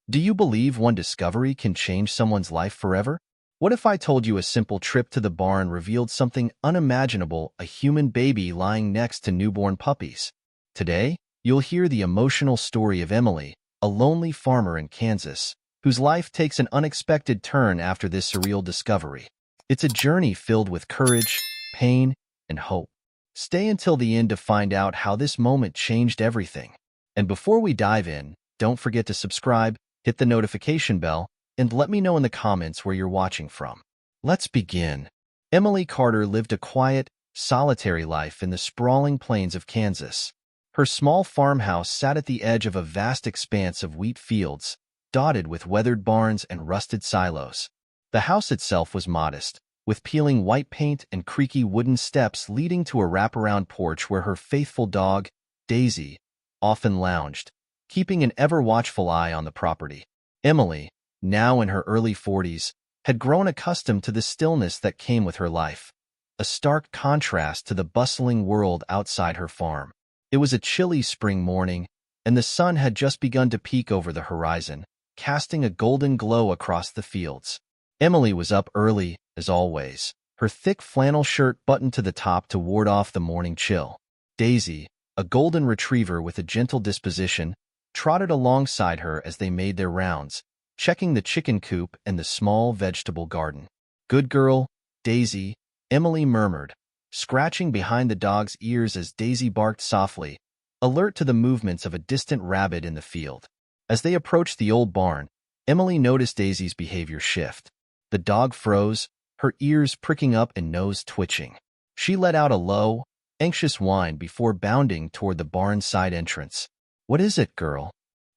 Do you believe one discovery can change someone's life forever? What if I told you a simple trip to the barn revealed something unimaginable, a human baby lying next to newborn puppies? Today, you'll hear the emotional story of Emily, a lonely farmer in Kansas, whose life takes an unexpected turn after this surreal discovery. It's a journey filled with courage, pain, and hope. Stay until the end to find out how this moment changed everything. And before we dive in, don't forget to subscribe, hit the notification bell, and let me know in the comments where you're watching from. Let's begin. Emily Carter lived a quiet, solitary life in the sprawling plains of Kansas. Her small farmhouse sat at the edge of a vast expanse of wheat fields, dotted with weathered barns and rusted silos. The house itself was modest, with peeling white paint and creaky wooden steps leading to a wraparound porch where her faithful dog, Daisy, often lounged, keeping an ever-watchful eye on the property. Emily, now in her early 40s, had grown accustomed to the stillness that came with her life, a stark contrast to the bustling world outside her farm. It was a chilly spring morning, and the sun had just begun to peek over the horizon, casting a golden glow across the fields. Emily was up early, as always, her thick flannel shirt buttoned to the top to ward off the morning chill. Daisy, a golden retriever with a gentle disposition, trotted alongside her as they made their rounds, checking the chicken coop and the small vegetable garden. "Good girl, Daisy," Emily murmured, scratching behind the dog's ears as Daisy barked softly, alert to the movements of a distant rabbit in the field. As they approached the old barn, Emily noticed Daisy's behavior shift. The dog froze, her ears pricking up and nose twitching. She let out a low, anxious whine before bounding toward the barn side entrance. "What is it, girl?"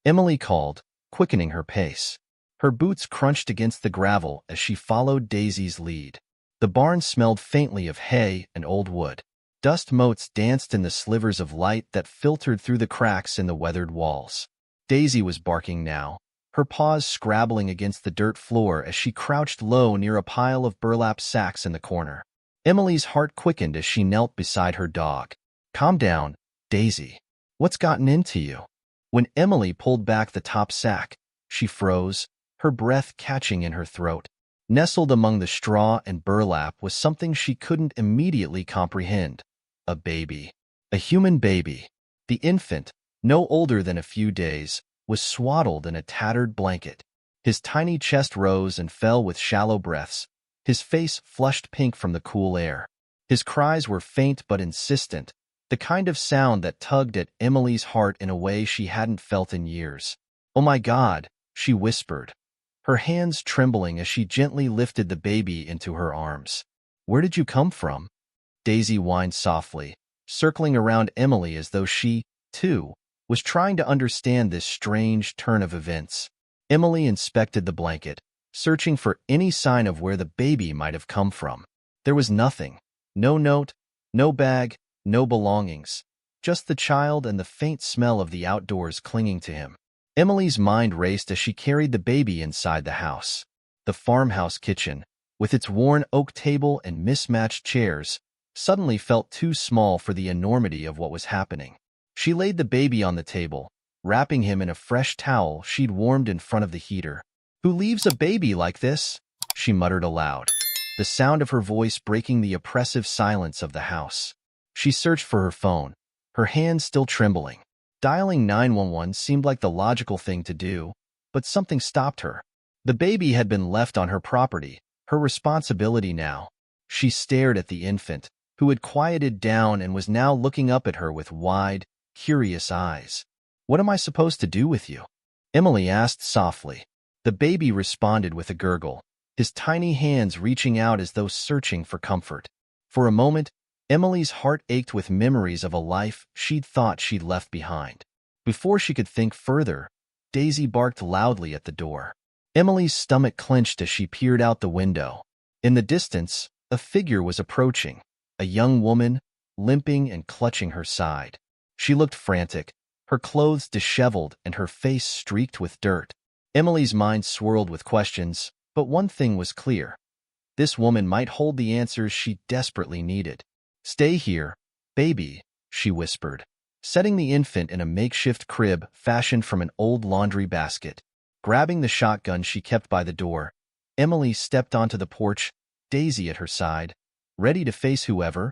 Emily called, quickening her pace. Her boots crunched against the gravel as she followed Daisy's lead. The barn smelled faintly of hay and old wood. Dust motes danced in the slivers of light that filtered through the cracks in the weathered walls. Daisy was barking now, her paws scrabbling against the dirt floor as she crouched low near a pile of burlap sacks in the corner. Emily's heart quickened as she knelt beside her dog. "Calm down, Daisy. What's gotten into you?" When Emily pulled back the top sack, she froze, her breath catching in her throat. Nestled among the straw and burlap was something she couldn't immediately comprehend. A baby. A human baby. The infant, no older than a few days, was swaddled in a tattered blanket. His tiny chest rose and fell with shallow breaths, his face flushed pink from the cool air. His cries were faint but insistent, the kind of sound that tugged at Emily's heart in a way she hadn't felt in years. "Oh my God," she whispered, her hands trembling as she gently lifted the baby into her arms. "Where did you come from?" Daisy whined softly, circling around Emily as though she, too, was trying to understand this strange turn of events. Emily inspected the blanket, searching for any sign of where the baby might have come from. There was nothing. No note, no bag, no belongings. Just the child and the faint smell of the outdoors clinging to him. Emily's mind raced as she carried the baby inside the house. The farmhouse kitchen, with its worn oak table and mismatched chairs, suddenly felt too small for the enormity of what was happening. She laid the baby on the table, wrapping him in a fresh towel she'd warmed in front of the heater. "Who leaves a baby like this?" she muttered aloud, the sound of her voice breaking the oppressive silence of the house. She searched for her phone, her hands still trembling. Dialing 911 seemed like the logical thing to do, but something stopped her. The baby had been left on her property, her responsibility now. She stared at the infant, who had quieted down and was now looking up at her with wide, curious eyes. "What am I supposed to do with you?" Emily asked softly. The baby responded with a gurgle, his tiny hands reaching out as though searching for comfort. For a moment, Emily's heart ached with memories of a life she'd thought she'd left behind. Before she could think further, Daisy barked loudly at the door. Emily's stomach clenched as she peered out the window. In the distance, a figure was approaching, a young woman, limping and clutching her side. She looked frantic, her clothes disheveled and her face streaked with dirt. Emily's mind swirled with questions, but one thing was clear. This woman might hold the answers she desperately needed. "Stay here, baby," she whispered, setting the infant in a makeshift crib fashioned from an old laundry basket. Grabbing the shotgun she kept by the door, Emily stepped onto the porch, Daisy at her side, ready to face whoever,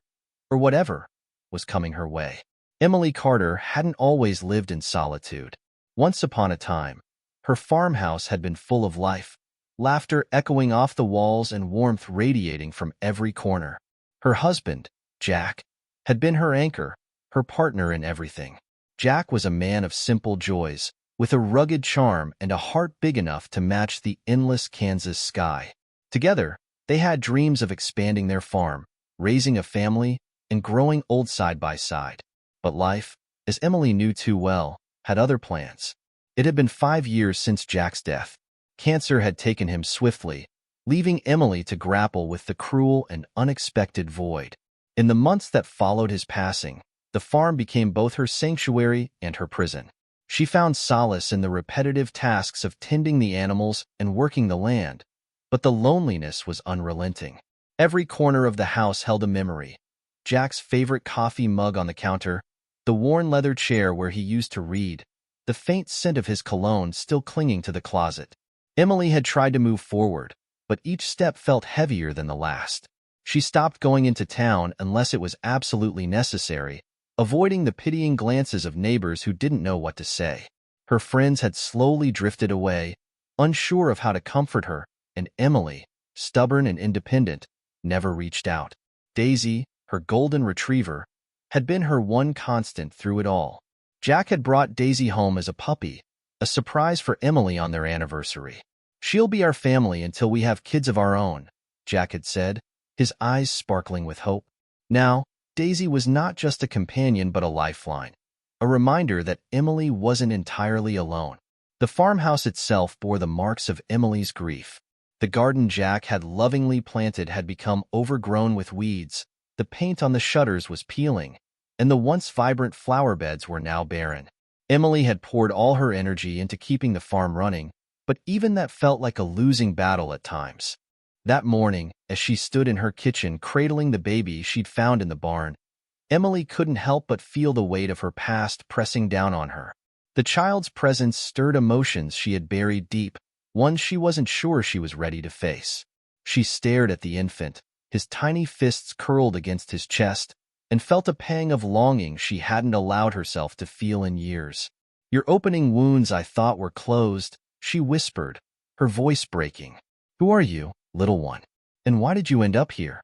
or whatever, was coming her way. Emily Carter hadn't always lived in solitude. Once upon a time, her farmhouse had been full of life, laughter echoing off the walls and warmth radiating from every corner. Her husband, Jack, had been her anchor, her partner in everything. Jack was a man of simple joys, with a rugged charm and a heart big enough to match the endless Kansas sky. Together, they had dreams of expanding their farm, raising a family, and growing old side by side. But life, as Emily knew too well, had other plans. It had been 5 years since Jack's death. Cancer had taken him swiftly, leaving Emily to grapple with the cruel and unexpected void. In the months that followed his passing, the farm became both her sanctuary and her prison. She found solace in the repetitive tasks of tending the animals and working the land, but the loneliness was unrelenting. Every corner of the house held a memory. Jack's favorite coffee mug on the counter, the worn leather chair where he used to read, the faint scent of his cologne still clinging to the closet. Emily had tried to move forward, but each step felt heavier than the last. She stopped going into town unless it was absolutely necessary, avoiding the pitying glances of neighbors who didn't know what to say. Her friends had slowly drifted away, unsure of how to comfort her, and Emily, stubborn and independent, never reached out. Daisy, her golden retriever, had been her one constant through it all. Jack had brought Daisy home as a puppy, a surprise for Emily on their anniversary. "She'll be our family until we have kids of our own," Jack had said, his eyes sparkling with hope. Now, Daisy was not just a companion but a lifeline, a reminder that Emily wasn't entirely alone. The farmhouse itself bore the marks of Emily's grief. The garden Jack had lovingly planted had become overgrown with weeds, the paint on the shutters was peeling, and the once vibrant flower beds were now barren. Emily had poured all her energy into keeping the farm running, but even that felt like a losing battle at times. That morning, as she stood in her kitchen cradling the baby she'd found in the barn, Emily couldn't help but feel the weight of her past pressing down on her. The child's presence stirred emotions she had buried deep, ones she wasn't sure she was ready to face. She stared at the infant, his tiny fists curled against his chest, and felt a pang of longing she hadn't allowed herself to feel in years. "You're opening wounds I thought were closed," she whispered, her voice breaking. "Who are you, little one? And why did you end up here?"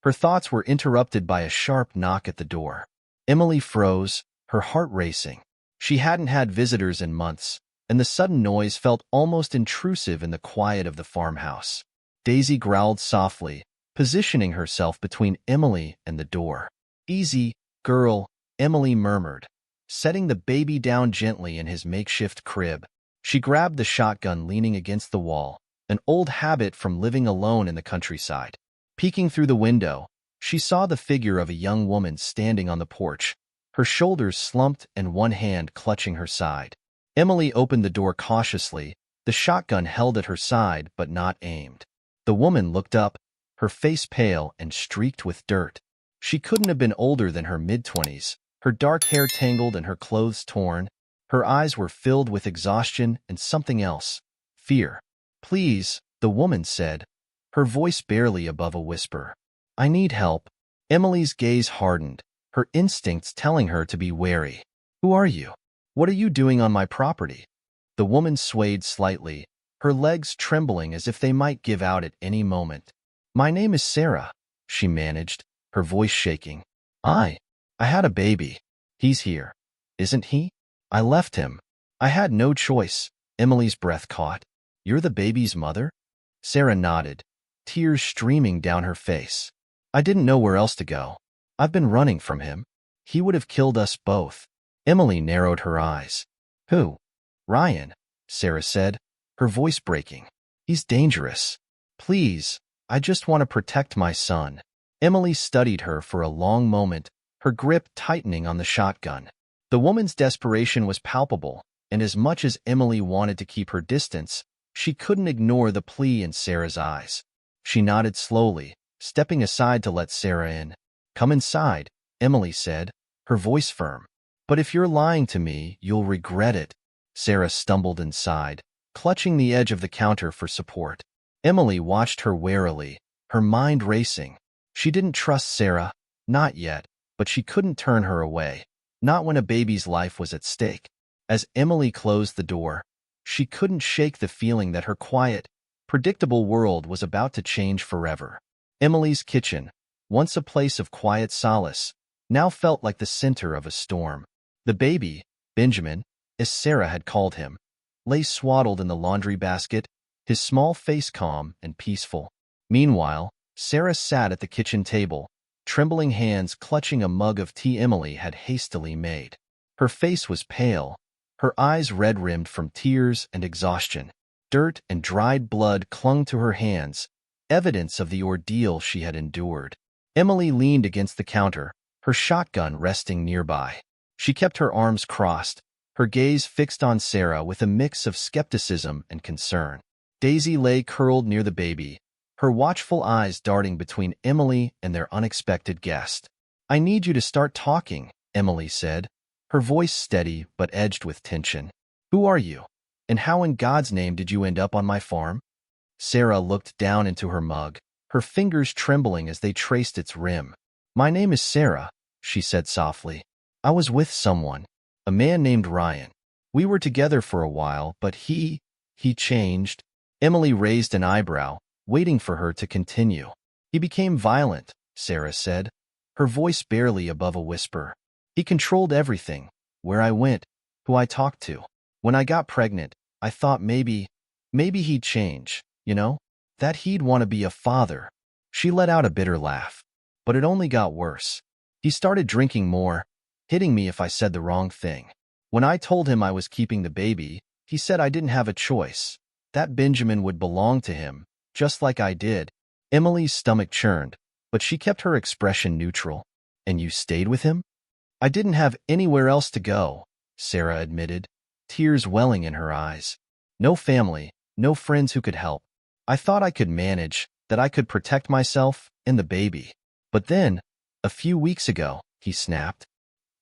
Her thoughts were interrupted by a sharp knock at the door. Emily froze, her heart racing. She hadn't had visitors in months, and the sudden noise felt almost intrusive in the quiet of the farmhouse. Daisy growled softly, positioning herself between Emily and the door. "Easy, girl," Emily murmured, setting the baby down gently in his makeshift crib. She grabbed the shotgun leaning against the wall, an old habit from living alone in the countryside. Peeking through the window, she saw the figure of a young woman standing on the porch, her shoulders slumped and one hand clutching her side. Emily opened the door cautiously, the shotgun held at her side but not aimed. The woman looked up, her face pale and streaked with dirt. She couldn't have been older than her mid-20s, her dark hair tangled and her clothes torn. Her eyes were filled with exhaustion and something else, fear. "Please," the woman said, her voice barely above a whisper. "I need help." Emily's gaze hardened, her instincts telling her to be wary. "Who are you? What are you doing on my property?" The woman swayed slightly, her legs trembling as if they might give out at any moment. "My name is Sarah," she managed, her voice shaking. I had a baby. He's here. Isn't he? I left him. I had no choice." Emily's breath caught. "You're the baby's mother?" Sarah nodded, tears streaming down her face. "I didn't know where else to go. I've been running from him. He would have killed us both." Emily narrowed her eyes. "Who?" "Ryan," Sarah said, her voice breaking. "He's dangerous. Please, I just want to protect my son." Emily studied her for a long moment, her grip tightening on the shotgun. The woman's desperation was palpable, and as much as Emily wanted to keep her distance, she couldn't ignore the plea in Sarah's eyes. She nodded slowly, stepping aside to let Sarah in. "Come inside," Emily said, her voice firm. "But if you're lying to me, you'll regret it." Sarah stumbled inside, clutching the edge of the counter for support. Emily watched her warily, her mind racing. She didn't trust Sarah, not yet, but she couldn't turn her away, not when a baby's life was at stake. As Emily closed the door, she couldn't shake the feeling that her quiet, predictable world was about to change forever. Emily's kitchen, once a place of quiet solace, now felt like the center of a storm. The baby, Benjamin, as Sarah had called him, lay swaddled in the laundry basket, his small face calm and peaceful. Meanwhile, Sarah sat at the kitchen table, trembling hands clutching a mug of tea Emily had hastily made. Her face was pale, her eyes red-rimmed from tears and exhaustion. Dirt and dried blood clung to her hands, evidence of the ordeal she had endured. Emily leaned against the counter, her shotgun resting nearby. She kept her arms crossed, her gaze fixed on Sarah with a mix of skepticism and concern. Daisy lay curled near the baby, her watchful eyes darting between Emily and their unexpected guest. "I need you to start talking," Emily said, her voice steady but edged with tension. "Who are you? And how in God's name did you end up on my farm?" Sarah looked down into her mug, her fingers trembling as they traced its rim. "My name is Sarah," she said softly. "I was with someone, a man named Ryan. We were together for a while, but he changed." Emily raised an eyebrow, waiting for her to continue. "He became violent," Sarah said, her voice barely above a whisper. "He controlled everything, where I went, who I talked to. When I got pregnant, I thought maybe he'd change, that he'd want to be a father." She let out a bitter laugh. "But it only got worse. He started drinking more, hitting me if I said the wrong thing. When I told him I was keeping the baby, he said I didn't have a choice, that Benjamin would belong to him, just like I did." Emily's stomach churned, but she kept her expression neutral. "And you stayed with him?" "I didn't have anywhere else to go," Sarah admitted, tears welling in her eyes. "No family, no friends who could help. I thought I could manage, that I could protect myself and the baby. But then, a few weeks ago," he snapped.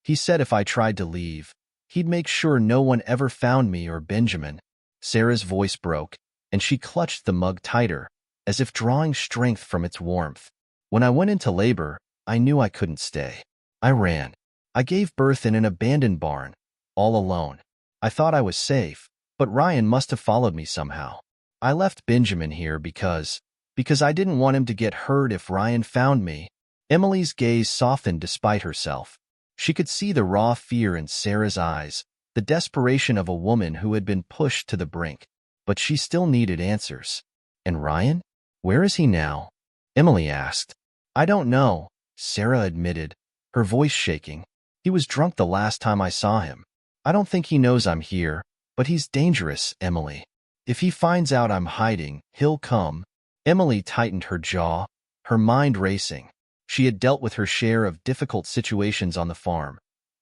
"He said if I tried to leave, he'd make sure no one ever found me or Benjamin." Sarah's voice broke, and she clutched the mug tighter, as if drawing strength from its warmth. "When I went into labor, I knew I couldn't stay. I ran. I gave birth in an abandoned barn, all alone. I thought I was safe, but Ryan must have followed me somehow. I left Benjamin here because I didn't want him to get hurt if Ryan found me." Emily's gaze softened despite herself. She could see the raw fear in Sarah's eyes, the desperation of a woman who had been pushed to the brink. But she still needed answers. "And Ryan? Where is he now?" Emily asked. "I don't know," Sarah admitted, her voice shaking. "He was drunk the last time I saw him. I don't think he knows I'm here, but he's dangerous, Emily. If he finds out I'm hiding, he'll come." Emily tightened her jaw, her mind racing. She had dealt with her share of difficult situations on the farm.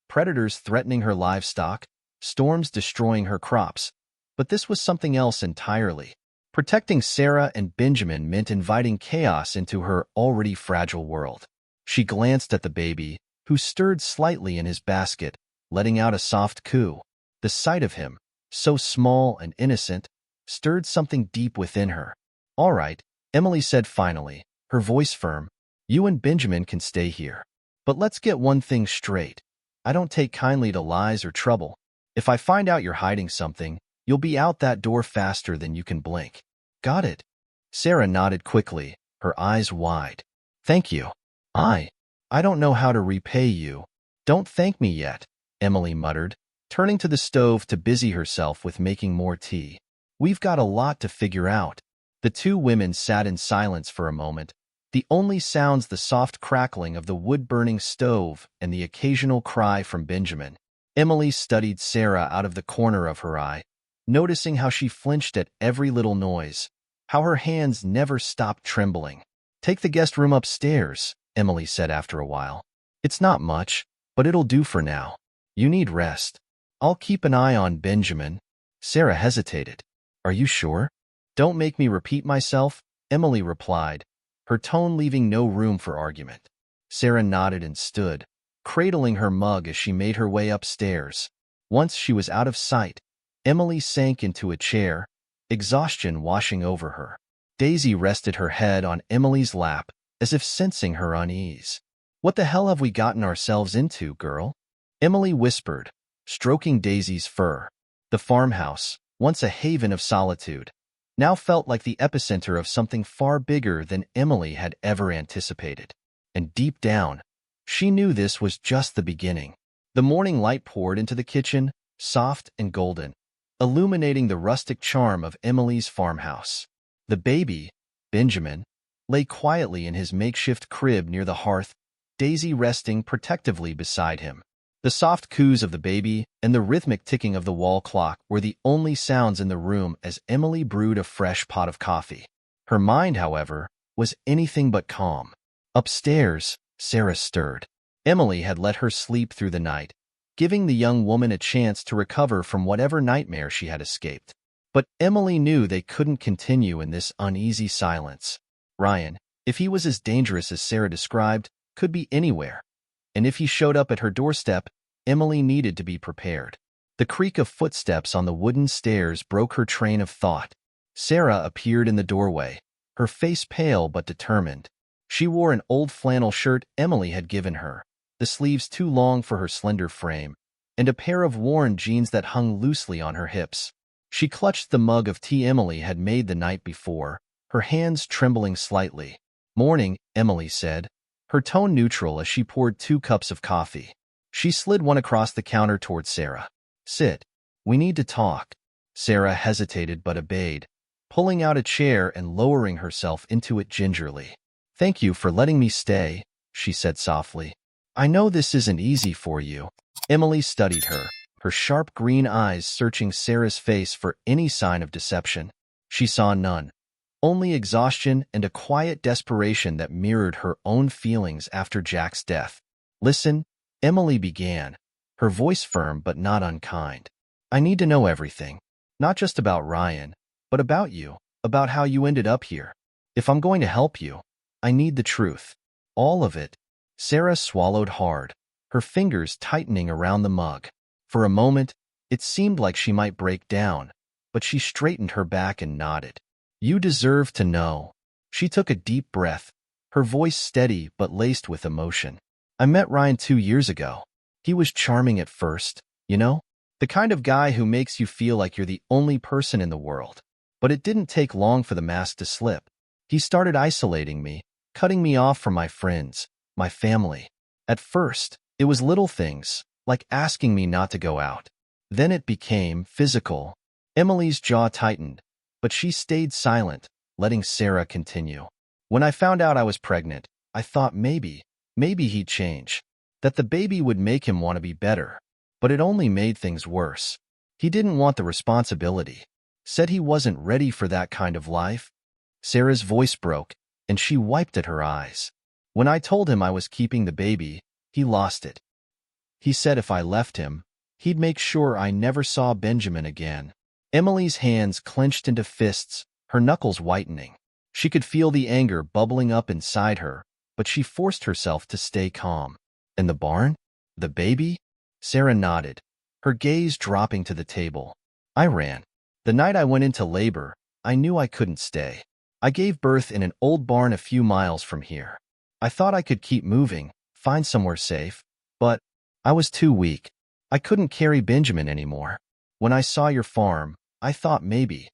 Predators threatening her livestock, storms destroying her crops. But this was something else entirely. Protecting Sarah and Benjamin meant inviting chaos into her already fragile world. She glanced at the baby, who stirred slightly in his basket, letting out a soft coo. The sight of him, so small and innocent, stirred something deep within her. "All right," Emily said finally, her voice firm. "You and Benjamin can stay here. But let's get one thing straight. I don't take kindly to lies or trouble. If I find out you're hiding something, you'll be out that door faster than you can blink. Got it?" Sarah nodded quickly, her eyes wide. "Thank you. I don't know how to repay you." "Don't thank me yet," Emily muttered, turning to the stove to busy herself with making more tea. "We've got a lot to figure out." The two women sat in silence for a moment, the only sounds the soft crackling of the wood-burning stove and the occasional cry from Benjamin. Emily studied Sarah out of the corner of her eye, noticing how she flinched at every little noise, how her hands never stopped trembling. "Take the guest room upstairs," Emily said after a while. "It's not much, but it'll do for now. You need rest. I'll keep an eye on Benjamin." Sarah hesitated. "Are you sure?" "Don't make me repeat myself," Emily replied, her tone leaving no room for argument. Sarah nodded and stood, cradling her mug as she made her way upstairs. Once she was out of sight, Emily sank into a chair, exhaustion washing over her. Daisy rested her head on Emily's lap, as if sensing her unease. "What the hell have we gotten ourselves into, girl?" Emily whispered, stroking Daisy's fur. The farmhouse, once a haven of solitude, now felt like the epicenter of something far bigger than Emily had ever anticipated. And deep down, she knew this was just the beginning. The morning light poured into the kitchen, soft and golden, illuminating the rustic charm of Emily's farmhouse. The baby, Benjamin, lay quietly in his makeshift crib near the hearth, Daisy resting protectively beside him. The soft coos of the baby and the rhythmic ticking of the wall clock were the only sounds in the room as Emily brewed a fresh pot of coffee. Her mind, however, was anything but calm. Upstairs, Sarah stirred. Emily had let her sleep through the night, giving the young woman a chance to recover from whatever nightmare she had escaped. But Emily knew they couldn't continue in this uneasy silence. Ryan, if he was as dangerous as Sarah described, could be anywhere. And if he showed up at her doorstep, Emily needed to be prepared. The creak of footsteps on the wooden stairs broke her train of thought. Sarah appeared in the doorway, her face pale but determined. She wore an old flannel shirt Emily had given her, the sleeves too long for her slender frame, and a pair of worn jeans that hung loosely on her hips. She clutched the mug of tea Emily had made the night before, her hands trembling slightly. "Morning," Emily said, her tone neutral as she poured 2 cups of coffee. She slid one across the counter toward Sarah. "Sit. We need to talk." Sarah hesitated but obeyed, pulling out a chair and lowering herself into it gingerly. "Thank you for letting me stay," she said softly. "I know this isn't easy for you." Emily studied her sharp green eyes searching Sarah's face for any sign of deception. She saw none. Only exhaustion and a quiet desperation that mirrored her own feelings after Jack's death. "Listen," Emily began, her voice firm but not unkind. "I need to know everything. Not just about Ryan, but about you, about how you ended up here. If I'm going to help you, I need the truth. All of it." Sarah swallowed hard, her fingers tightening around the mug. For a moment, it seemed like she might break down, but she straightened her back and nodded. "You deserve to know." She took a deep breath, her voice steady but laced with emotion. "I met Ryan 2 years ago. He was charming at first, you know? The kind of guy who makes you feel like you're the only person in the world. But it didn't take long for the mask to slip. He started isolating me, cutting me off from my friends, my family. At first, it was little things, like asking me not to go out. Then it became physical." Emily's jaw tightened, but she stayed silent, letting Sarah continue. "When I found out I was pregnant, I thought maybe he'd change, that the baby would make him want to be better. But it only made things worse. He didn't want the responsibility, said he wasn't ready for that kind of life." Sarah's voice broke, and she wiped at her eyes. "When I told him I was keeping the baby, he lost it. He said if I left him, he'd make sure I never saw Benjamin again." Emily's hands clenched into fists, her knuckles whitening. She could feel the anger bubbling up inside her, but she forced herself to stay calm. "And the barn? The baby?" Sarah nodded, her gaze dropping to the table. "I ran. The night I went into labor, I knew I couldn't stay. I gave birth in an old barn a few miles from here. I thought I could keep moving, find somewhere safe, but I was too weak. I couldn't carry Benjamin anymore. When I saw your farm, I thought maybe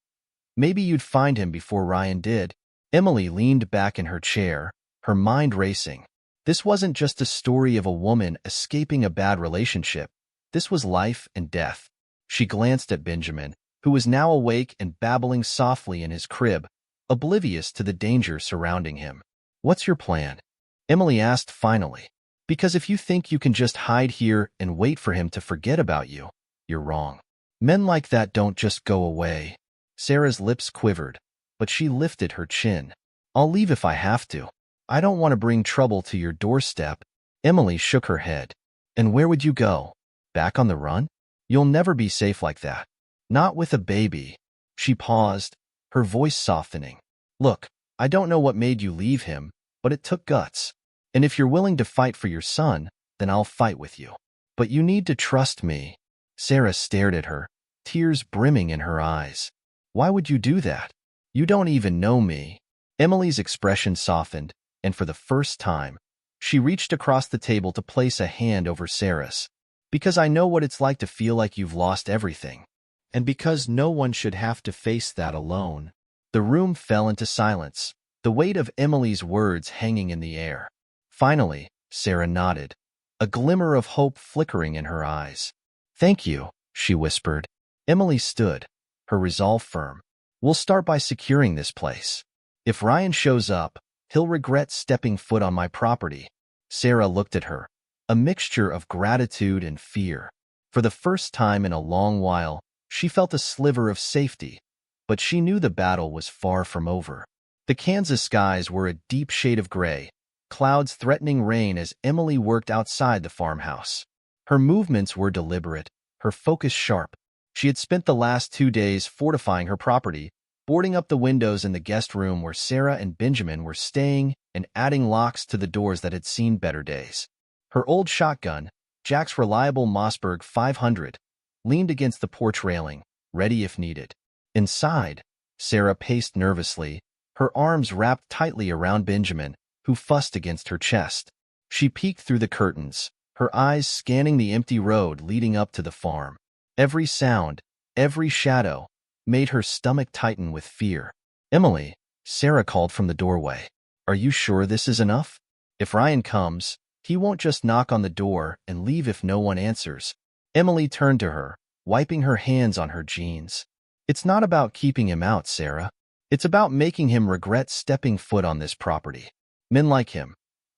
you'd find him before Ryan did." Emily leaned back in her chair, her mind racing. This wasn't just a story of a woman escaping a bad relationship. This was life and death. She glanced at Benjamin, who was now awake and babbling softly in his crib, oblivious to the danger surrounding him. "What's your plan?" Emily asked finally. "Because if you think you can just hide here and wait for him to forget about you, you're wrong. Men like that don't just go away." Sarah's lips quivered, but she lifted her chin. "I'll leave if I have to. I don't want to bring trouble to your doorstep." Emily shook her head. "And where would you go? Back on the run? You'll never be safe like that. Not with a baby." She paused, her voice softening. "Look, I don't know what made you leave him, but it took guts. And if you're willing to fight for your son, then I'll fight with you. But you need to trust me." Sarah stared at her, tears brimming in her eyes. Why would you do that? You don't even know me. Emily's expression softened, and for the first time, she reached across the table to place a hand over Sarah's. Because I know what it's like to feel like you've lost everything. And because no one should have to face that alone. The room fell into silence, the weight of Emily's words hanging in the air. Finally, Sarah nodded, a glimmer of hope flickering in her eyes. Thank you, she whispered. Emily stood, her resolve firm. We'll start by securing this place. If Ryan shows up, he'll regret stepping foot on my property. Sarah looked at her, a mixture of gratitude and fear. For the first time in a long while, she felt a sliver of safety, but she knew the battle was far from over. The Kansas skies were a deep shade of gray, clouds threatening rain as Emily worked outside the farmhouse. Her movements were deliberate, her focus sharp. She had spent the last 2 days fortifying her property, boarding up the windows in the guest room where Sarah and Benjamin were staying and adding locks to the doors that had seen better days. Her old shotgun, Jack's reliable Mossberg 500, leaned against the porch railing, ready if needed. Inside, Sarah paced nervously, her arms wrapped tightly around Benjamin, who fussed against her chest. She peeked through the curtains, her eyes scanning the empty road leading up to the farm. Every sound, every shadow, made her stomach tighten with fear. Emily, Sarah called from the doorway. Are you sure this is enough? If Ryan comes, he won't just knock on the door and leave if no one answers. Emily turned to her, wiping her hands on her jeans. It's not about keeping him out, Sarah. It's about making him regret stepping foot on this property. Men like him,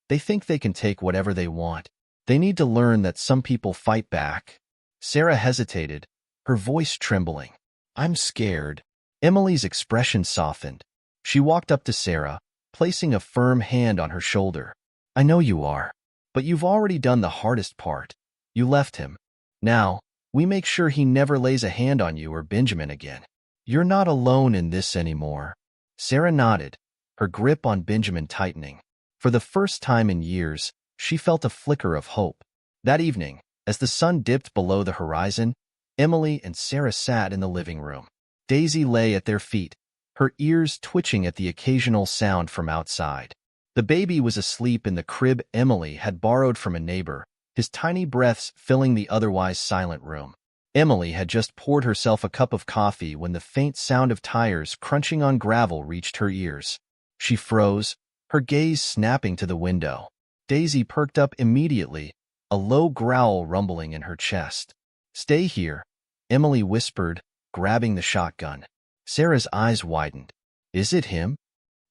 they think they can take whatever they want. They need to learn that some people fight back. Sarah hesitated, her voice trembling. I'm scared. Emily's expression softened. She walked up to Sarah, placing a firm hand on her shoulder. I know you are, but you've already done the hardest part. You left him. Now, we make sure he never lays a hand on you or Benjamin again. You're not alone in this anymore. Sarah nodded, her grip on Benjamin tightening. For the first time in years, she felt a flicker of hope. That evening, as the sun dipped below the horizon, Emily and Sarah sat in the living room. Daisy lay at their feet, her ears twitching at the occasional sound from outside. The baby was asleep in the crib Emily had borrowed from a neighbor, his tiny breaths filling the otherwise silent room. Emily had just poured herself a cup of coffee when the faint sound of tires crunching on gravel reached her ears. She froze, her gaze snapping to the window. Daisy perked up immediately, a low growl rumbling in her chest. Stay here, Emily whispered, grabbing the shotgun. Sarah's eyes widened. Is it him?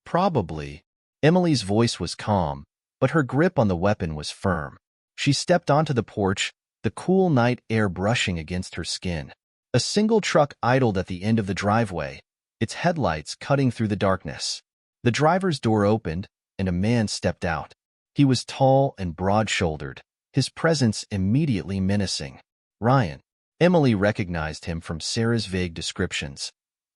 Probably. Emily's voice was calm, but her grip on the weapon was firm. She stepped onto the porch, the cool night air brushing against her skin. A single truck idled at the end of the driveway, its headlights cutting through the darkness. The driver's door opened, and a man stepped out. He was tall and broad-shouldered, his presence immediately menacing. Ryan. Emily recognized him from Sarah's vague descriptions.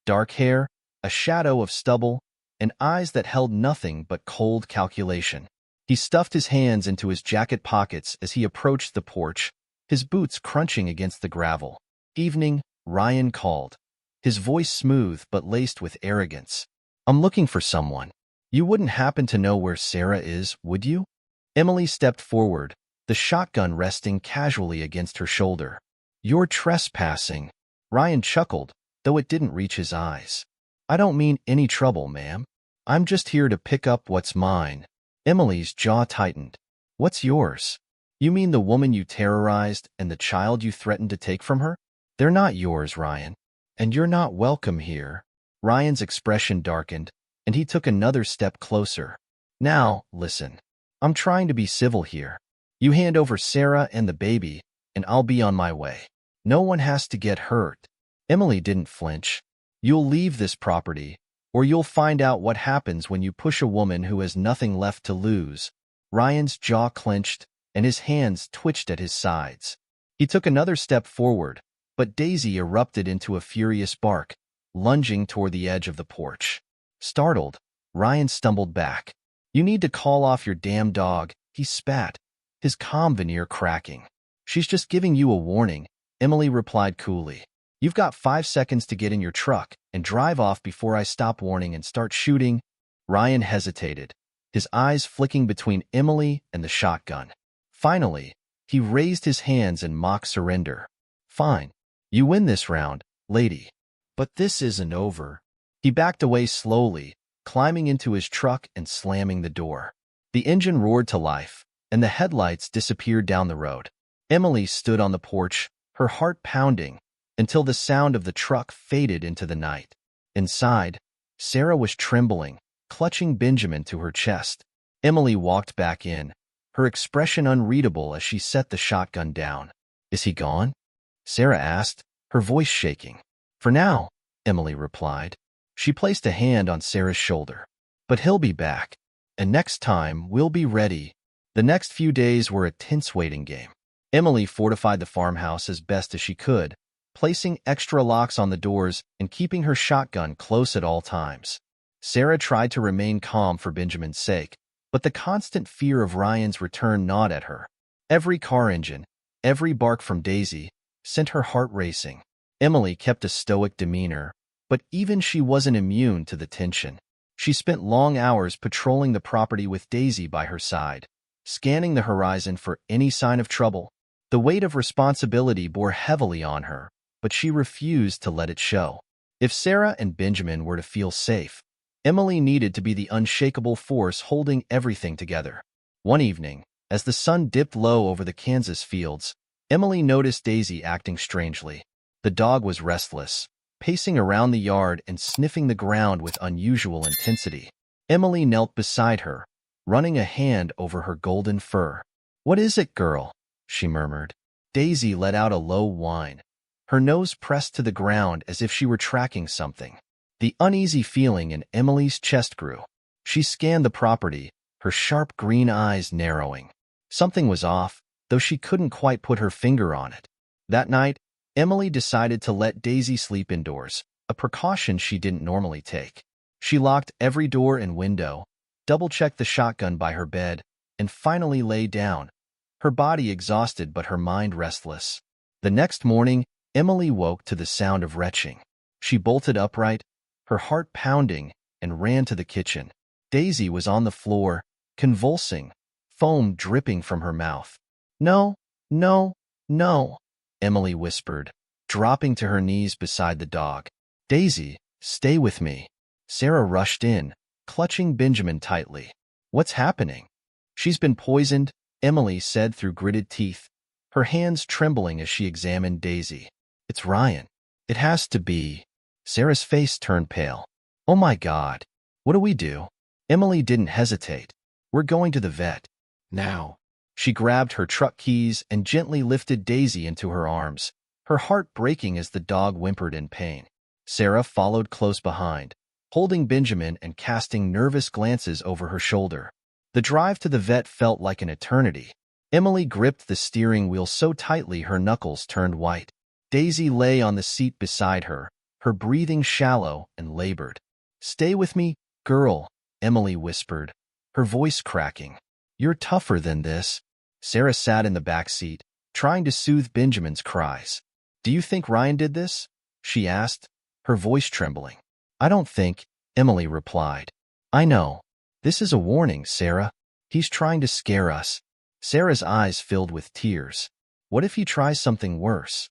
Dark hair, a shadow of stubble, and eyes that held nothing but cold calculation. He stuffed his hands into his jacket pockets as he approached the porch, his boots crunching against the gravel. Evening, Ryan called, his voice smooth but laced with arrogance. I'm looking for someone. You wouldn't happen to know where Sarah is, would you? Emily stepped forward, the shotgun resting casually against her shoulder. You're trespassing. Ryan chuckled, though it didn't reach his eyes. I don't mean any trouble, ma'am. I'm just here to pick up what's mine. Emily's jaw tightened. What's yours? You mean the woman you terrorized and the child you threatened to take from her? They're not yours, Ryan. And you're not welcome here. Ryan's expression darkened, and he took another step closer. Now, listen. I'm trying to be civil here. You hand over Sarah and the baby, and I'll be on my way. No one has to get hurt. Emily didn't flinch. You'll leave this property, or you'll find out what happens when you push a woman who has nothing left to lose. Ryan's jaw clenched, and his hands twitched at his sides. He took another step forward, but Daisy erupted into a furious bark, lunging toward the edge of the porch. Startled, Ryan stumbled back. You need to call off your damn dog, he spat, his calm veneer cracking. She's just giving you a warning, Emily replied coolly. You've got 5 seconds to get in your truck and drive off before I stop warning and start shooting." Ryan hesitated, his eyes flicking between Emily and the shotgun. Finally, he raised his hands in mock surrender. "Fine. You win this round, lady. But this isn't over." He backed away slowly, climbing into his truck and slamming the door. The engine roared to life, and the headlights disappeared down the road. Emily stood on the porch, her heart pounding, until the sound of the truck faded into the night. Inside, Sarah was trembling, clutching Benjamin to her chest. Emily walked back in, her expression unreadable as she set the shotgun down. "Is he gone?" Sarah asked, her voice shaking. "For now," Emily replied. She placed a hand on Sarah's shoulder. "But he'll be back, and next time we'll be ready." The next few days were a tense waiting game. Emily fortified the farmhouse as best as she could, placing extra locks on the doors and keeping her shotgun close at all times. Sarah tried to remain calm for Benjamin's sake, but the constant fear of Ryan's return gnawed at her. Every car engine, every bark from Daisy, sent her heart racing. Emily kept a stoic demeanor, but even she wasn't immune to the tension. She spent long hours patrolling the property with Daisy by her side, scanning the horizon for any sign of trouble. The weight of responsibility bore heavily on her, but she refused to let it show. If Sarah and Benjamin were to feel safe, Emily needed to be the unshakable force holding everything together. One evening, as the sun dipped low over the Kansas fields, Emily noticed Daisy acting strangely. The dog was restless, pacing around the yard and sniffing the ground with unusual intensity. Emily knelt beside her, running a hand over her golden fur. "What is it, girl?" she murmured. Daisy let out a low whine, her nose pressed to the ground as if she were tracking something. The uneasy feeling in Emily's chest grew. She scanned the property, her sharp green eyes narrowing. Something was off, though she couldn't quite put her finger on it. That night, Emily decided to let Daisy sleep indoors, a precaution she didn't normally take. She locked every door and window, double-checked the shotgun by her bed, and finally lay down, her body exhausted but her mind restless. The next morning, Emily woke to the sound of retching. She bolted upright, her heart pounding, and ran to the kitchen. Daisy was on the floor, convulsing, foam dripping from her mouth. "No, no, no," Emily whispered, dropping to her knees beside the dog. "Daisy, stay with me." Sarah rushed in, clutching Benjamin tightly. "What's happening?" "She's been poisoned," Emily said through gritted teeth, her hands trembling as she examined Daisy. "It's Ryan. It has to be." Sarah's face turned pale. "Oh my God. What do we do?" Emily didn't hesitate. "We're going to the vet. Now." She grabbed her truck keys and gently lifted Daisy into her arms, her heart breaking as the dog whimpered in pain. Sarah followed close behind, holding Benjamin and casting nervous glances over her shoulder. The drive to the vet felt like an eternity. Emily gripped the steering wheel so tightly her knuckles turned white. Daisy lay on the seat beside her, her breathing shallow and labored. "Stay with me, girl," Emily whispered, her voice cracking. "You're tougher than this." Sarah sat in the back seat, trying to soothe Benjamin's cries. "Do you think Ryan did this?" she asked, her voice trembling. "I don't think," Emily replied. "I know. This is a warning, Sarah. He's trying to scare us." Sarah's eyes filled with tears. "What if he tries something worse?"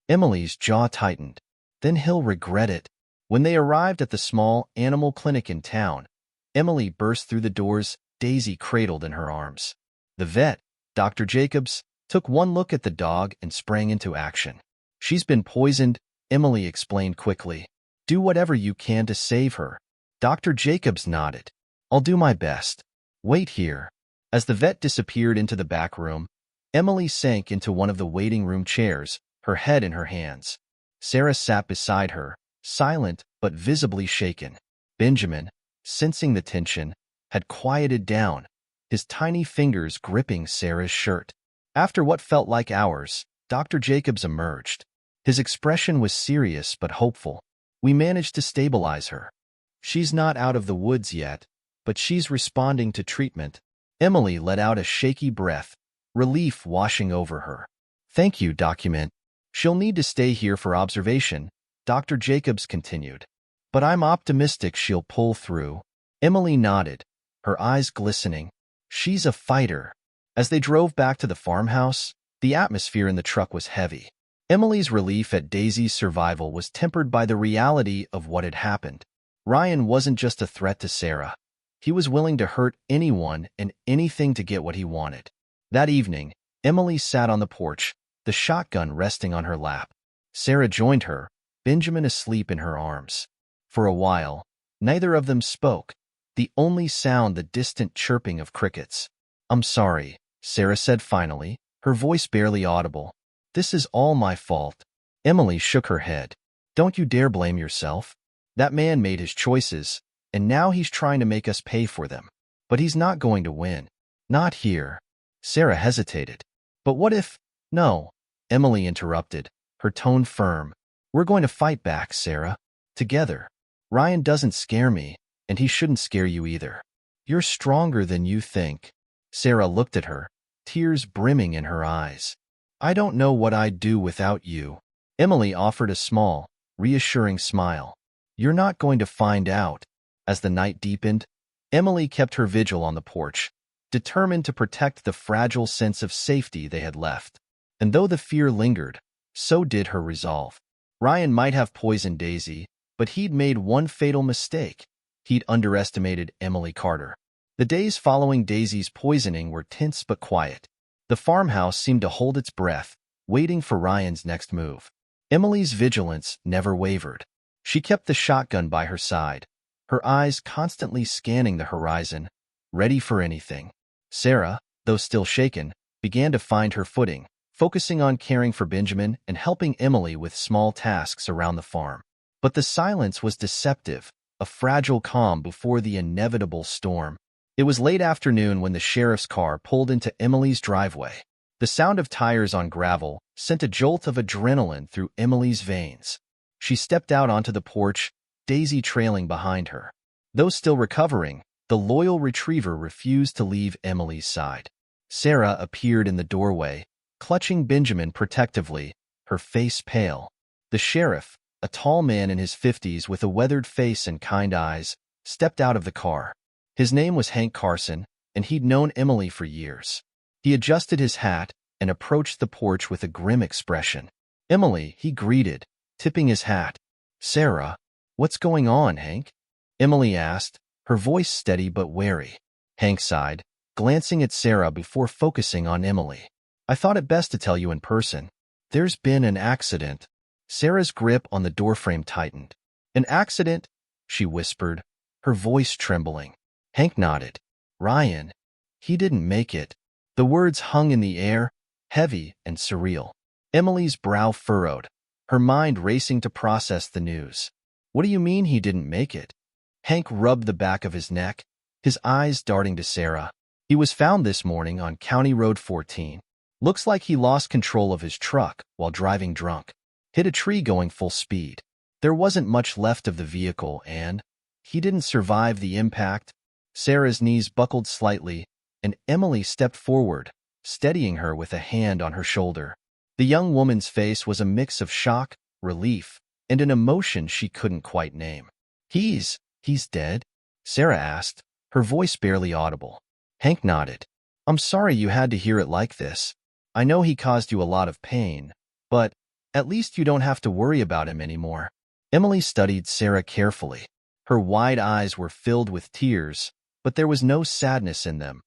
Emily's jaw tightened. "Then he'll regret it." When they arrived at the small animal clinic in town, Emily burst through the doors, Daisy cradled in her arms. The vet, Dr. Jacobs, took one look at the dog and sprang into action. "She's been poisoned," Emily explained quickly. "Do whatever you can to save her." Dr. Jacobs nodded. "I'll do my best. Wait here." As the vet disappeared into the back room, Emily sank into one of the waiting room chairs, her head in her hands. Sarah sat beside her, silent but visibly shaken. Benjamin, sensing the tension, had quieted down, his tiny fingers gripping Sarah's shirt. After what felt like hours, Dr. Jacobs emerged. His expression was serious but hopeful. "We managed to stabilize her. She's not out of the woods yet, but she's responding to treatment." Emily let out a shaky breath, relief washing over her. "Thank you, document." She'll need to stay here for observation, Dr. Jacobs continued. But I'm optimistic she'll pull through. Emily nodded, her eyes glistening. She's a fighter. As they drove back to the farmhouse, the atmosphere in the truck was heavy. Emily's relief at Daisy's survival was tempered by the reality of what had happened. Ryan wasn't just a threat to Sarah. He was willing to hurt anyone and anything to get what he wanted. That evening, Emily sat on the porch, the shotgun resting on her lap. Sarah joined her, Benjamin asleep in her arms. For a while, neither of them spoke, the only sound the distant chirping of crickets. "I'm sorry," Sarah said finally, her voice barely audible. "This is all my fault." Emily shook her head. "Don't you dare blame yourself. That man made his choices, and now he's trying to make us pay for them. But he's not going to win. Not here." Sarah hesitated. "But what if—" "No," Emily interrupted, her tone firm. "We're going to fight back, Sarah. Together. Ryan doesn't scare me, and he shouldn't scare you either. You're stronger than you think." Sarah looked at her, tears brimming in her eyes. "I don't know what I'd do without you." Emily offered a small, reassuring smile. "You're not going to find out." As the night deepened, Emily kept her vigil on the porch, determined to protect the fragile sense of safety they had left. And though the fear lingered, so did her resolve. Ryan might have poisoned Daisy, but he'd made one fatal mistake. He'd underestimated Emily Carter. The days following Daisy's poisoning were tense but quiet. The farmhouse seemed to hold its breath, waiting for Ryan's next move. Emily's vigilance never wavered. She kept the shotgun by her side, her eyes constantly scanning the horizon, ready for anything. Sarah, though still shaken, began to find her footing, focusing on caring for Benjamin and helping Emily with small tasks around the farm. But the silence was deceptive, a fragile calm before the inevitable storm. It was late afternoon when the sheriff's car pulled into Emily's driveway. The sound of tires on gravel sent a jolt of adrenaline through Emily's veins. She stepped out onto the porch, Daisy trailing behind her. Though still recovering, the loyal retriever refused to leave Emily's side. Sarah appeared in the doorway, clutching Benjamin protectively, her face pale. The sheriff, a tall man in his 50s with a weathered face and kind eyes, stepped out of the car. His name was Hank Carson, and he'd known Emily for years. He adjusted his hat and approached the porch with a grim expression. "Emily," he greeted, tipping his hat. "Sarah, what's going on, Hank?" Emily asked, her voice steady but wary. Hank sighed, glancing at Sarah before focusing on Emily. "I thought it best to tell you in person. There's been an accident." Sarah's grip on the doorframe tightened. "An accident?" she whispered, her voice trembling. Hank nodded. "Ryan. He didn't make it." The words hung in the air, heavy and surreal. Emily's brow furrowed, her mind racing to process the news. "What do you mean he didn't make it?" Hank rubbed the back of his neck, his eyes darting to Sarah. "He was found this morning on County Road 14. Looks like he lost control of his truck while driving drunk. Hit a tree going full speed. There wasn't much left of the vehicle and he didn't survive the impact." Sarah's knees buckled slightly, and Emily stepped forward, steadying her with a hand on her shoulder. The young woman's face was a mix of shock, relief, and an emotion she couldn't quite name. He's dead?" Sarah asked, her voice barely audible. Hank nodded. "I'm sorry you had to hear it like this. I know he caused you a lot of pain, but at least you don't have to worry about him anymore." Emily studied Sarah carefully. Her wide eyes were filled with tears, but there was no sadness in them,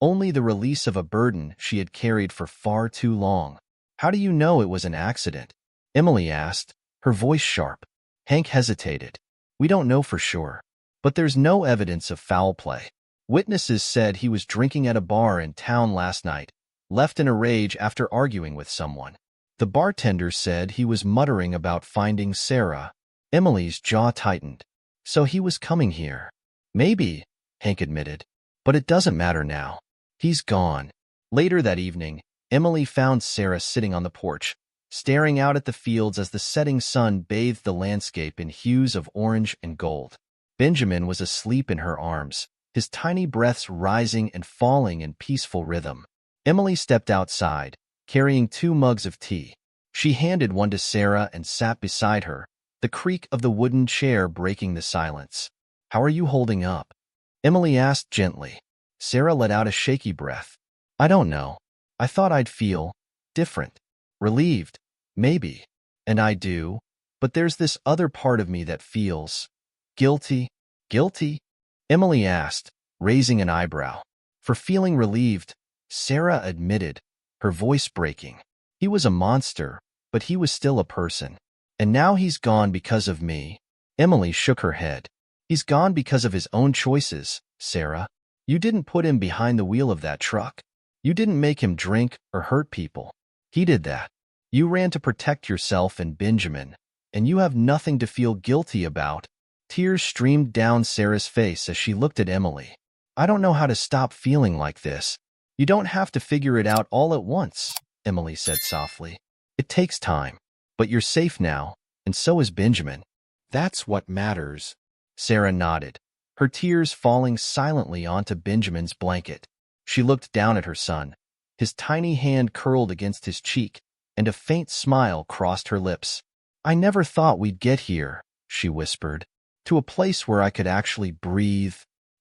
only the release of a burden she had carried for far too long. "How do you know it was an accident?" Emily asked, her voice sharp. Hank hesitated. "We don't know for sure, but there's no evidence of foul play. Witnesses said he was drinking at a bar in town last night, left in a rage after arguing with someone. The bartender said he was muttering about finding Sarah." Emily's jaw tightened. "So he was coming here." "Maybe," Hank admitted, "but it doesn't matter now. He's gone." Later that evening, Emily found Sarah sitting on the porch, staring out at the fields as the setting sun bathed the landscape in hues of orange and gold. Benjamin was asleep in her arms, his tiny breaths rising and falling in peaceful rhythm. Emily stepped outside, carrying 2 mugs of tea. She handed one to Sarah and sat beside her, the creak of the wooden chair breaking the silence. "How are you holding up?" Emily asked gently. Sarah let out a shaky breath. "I don't know. I thought I'd feel different. Relieved, maybe. And I do. But there's this other part of me that feels guilty." "Guilty?" Emily asked, raising an eyebrow. "For feeling relieved," Sarah admitted, her voice breaking. "He was a monster, but he was still a person. And now he's gone because of me." Emily shook her head. "He's gone because of his own choices, Sarah. You didn't put him behind the wheel of that truck. You didn't make him drink or hurt people. He did that. You ran to protect yourself and Benjamin, and you have nothing to feel guilty about." Tears streamed down Sarah's face as she looked at Emily. "I don't know how to stop feeling like this." "You don't have to figure it out all at once," Emily said softly. "It takes time. But you're safe now, and so is Benjamin." "That's what matters." Sarah nodded, her tears falling silently onto Benjamin's blanket. She looked down at her son. His tiny hand curled against his cheek, and a faint smile crossed her lips. "I never thought we'd get here," she whispered, "to a place where I could actually breathe."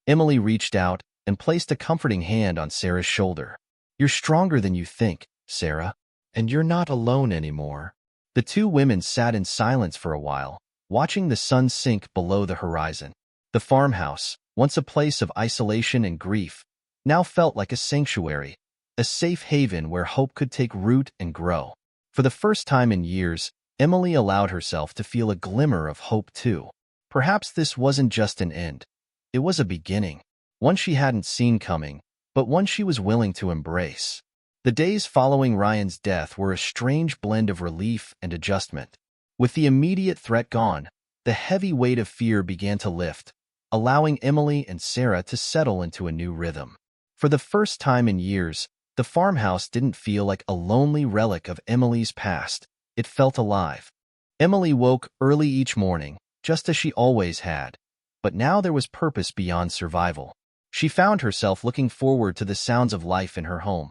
Emily reached out and placed a comforting hand on Sarah's shoulder. "You're stronger than you think, Sarah, and you're not alone anymore." The two women sat in silence for a while, watching the sun sink below the horizon. The farmhouse, once a place of isolation and grief, now felt like a sanctuary, a safe haven where hope could take root and grow. For the first time in years, Emily allowed herself to feel a glimmer of hope too. Perhaps this wasn't just an end. It was a beginning, one she hadn't seen coming, but one she was willing to embrace. The days following Ryan's death were a strange blend of relief and adjustment. With the immediate threat gone, the heavy weight of fear began to lift, allowing Emily and Sarah to settle into a new rhythm. For the first time in years, the farmhouse didn't feel like a lonely relic of Emily's past. It felt alive. Emily woke early each morning, just as she always had, but now there was purpose beyond survival. She found herself looking forward to the sounds of life in her home.